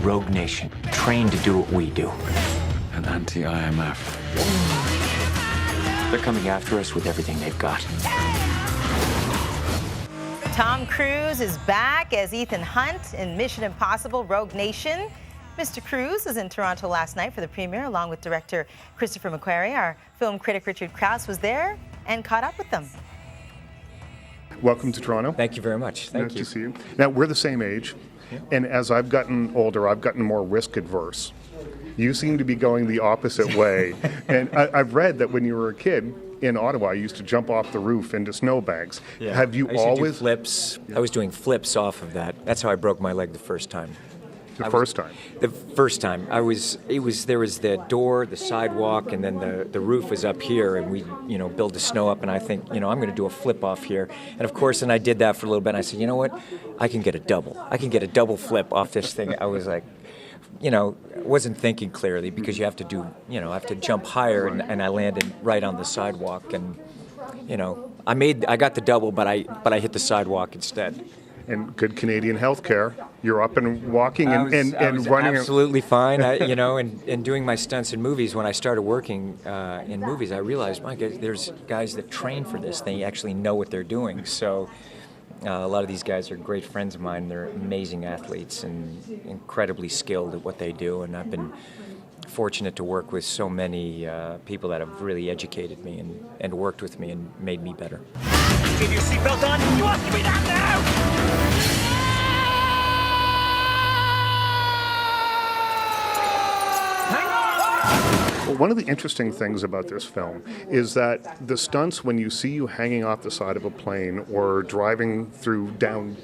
rogue nation, trained to do what we do. An anti-IMF. They're coming after us with everything they've got. Tom Cruise is back as Ethan Hunt in Mission Impossible: Rogue Nation. Mr. Cruise was in Toronto last night for the premiere, along with director Christopher McQuarrie. Our film critic Richard Crouse was there and caught up with them. Welcome to Toronto. Thank you very much. Thank you. Nice to see you. Now, we're the same age, and as I've gotten older, I've gotten more risk adverse. You seem to be going the opposite way. And I've read that when you were a kid in Ottawa, you used to jump off the roof into snowbanks. Yeah. Have you I used always... to do flips. I was doing flips off of that. That's how I broke my leg the first time. The first time? The first time. There was the door, the sidewalk, and then the roof was up here, and we, build the snow up, and I think, I'm going to do a flip off here. And of course, and I did that for a little bit, and I said, you know what? I can get a double. I can get a double flip off this thing. I was like, wasn't thinking clearly because you have to do, I have to jump higher, and I landed right on the sidewalk, and, I got the double, but I hit the sidewalk instead. And good Canadian healthcare. You're up and walking and I was running. Absolutely fine. And doing my stunts in movies. When I started working in movies, I realized, my God, there's guys that train for this. They actually know what they're doing. So a lot of these guys are great friends of mine. They're amazing athletes and incredibly skilled at what they do. And I've been fortunate to work with so many people that have really educated me and worked with me and made me better. Get your seatbelt on. You want to be down now? Well, one of the interesting things about this film is that the stunts, when you see you hanging off the side of a plane or driving down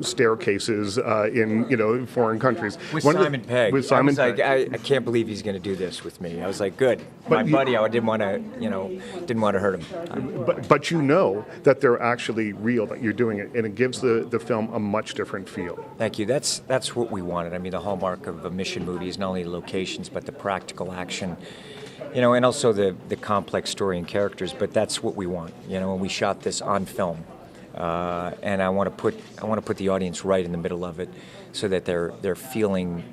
staircases in foreign countries. With Simon Pegg. With Simon Pegg. I can't believe he's going to do this with me. I was like, good. My buddy, I didn't want to hurt him. But you know that they're actually real, that you're doing it, and it gives the film a much different feel. Thank you. That's what we wanted. I mean, the hallmark of a mission movie is not only the locations, but the practical action. And also the complex story and characters. But that's what we want. And we shot this on film. And I want to put the audience right in the middle of it, so that they're feeling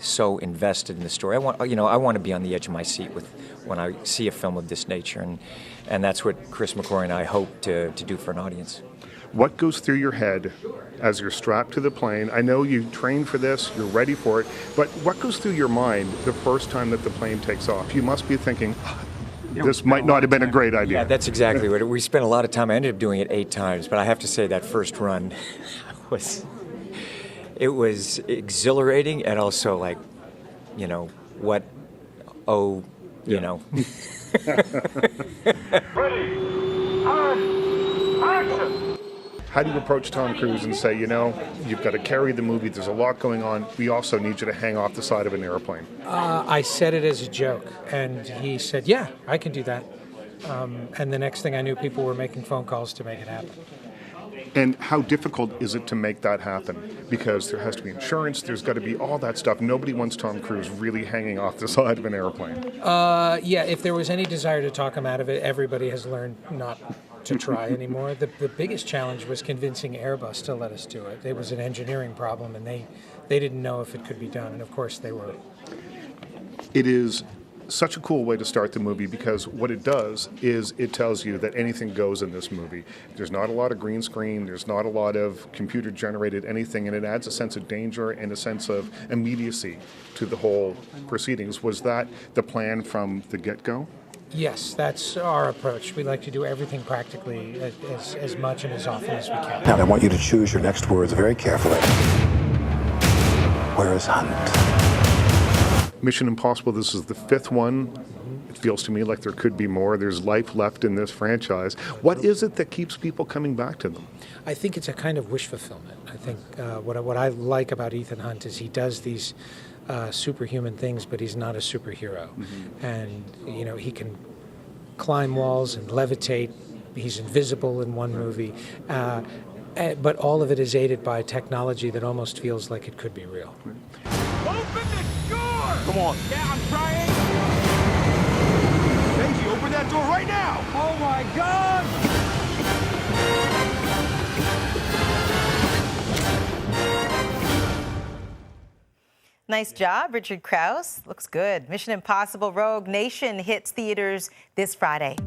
so invested in the story. I want to be on the edge of my seat when I see a film of this nature, and that's what Chris McQuarrie and I hope to do for an audience. What goes through your head as you're strapped to the plane? I know you trained for this, you're ready for it, but what goes through your mind the first time that the plane takes off? You must be thinking, this might not have been a great idea. Yeah, that's exactly what we spent a lot of time. I ended up doing it 8 times, but I have to say that first run was exhilarating and also like, what? Oh, Ready, on, action! How do you approach Tom Cruise and say, you've got to carry the movie, there's a lot going on, we also need you to hang off the side of an airplane? I said it as a joke, and he said, yeah, I can do that. And the next thing I knew, people were making phone calls to make it happen. And how difficult is it to make that happen? Because there has to be insurance, there's got to be all that stuff. Nobody wants Tom Cruise really hanging off the side of an airplane. Yeah, if there was any desire to talk him out of it, everybody has learned not to try anymore. The biggest challenge was convincing Airbus to let us do it. It was an engineering problem, and they didn't know if it could be done, and of course they were. It is such a cool way to start the movie, because what it does is it tells you that anything goes in this movie. There's not a lot of green screen, there's not a lot of computer generated anything, and it adds a sense of danger and a sense of immediacy to the whole proceedings. Was that the plan from the get-go? Yes, that's our approach. We like to do everything practically as much and as often as we can. Now I want you to choose your next words very carefully. Where is Hunt? Mission Impossible, this is the 5th one. It feels to me like there could be more. There's life left in this franchise. What is it that keeps people coming back to them? I think it's a kind of wish fulfillment. I think what I like about Ethan Hunt is he does these superhuman things, but he's not a superhero. Mm-hmm. And, he can climb walls and levitate. He's invisible in one movie. But all of it is aided by technology that almost feels like it could be real. Open the door! Come on. Yeah, I'm trying. Benji, open that door right now! Oh my God! Nice job, Richard Crouse. Looks good. Mission Impossible Rogue Nation hits theaters this Friday.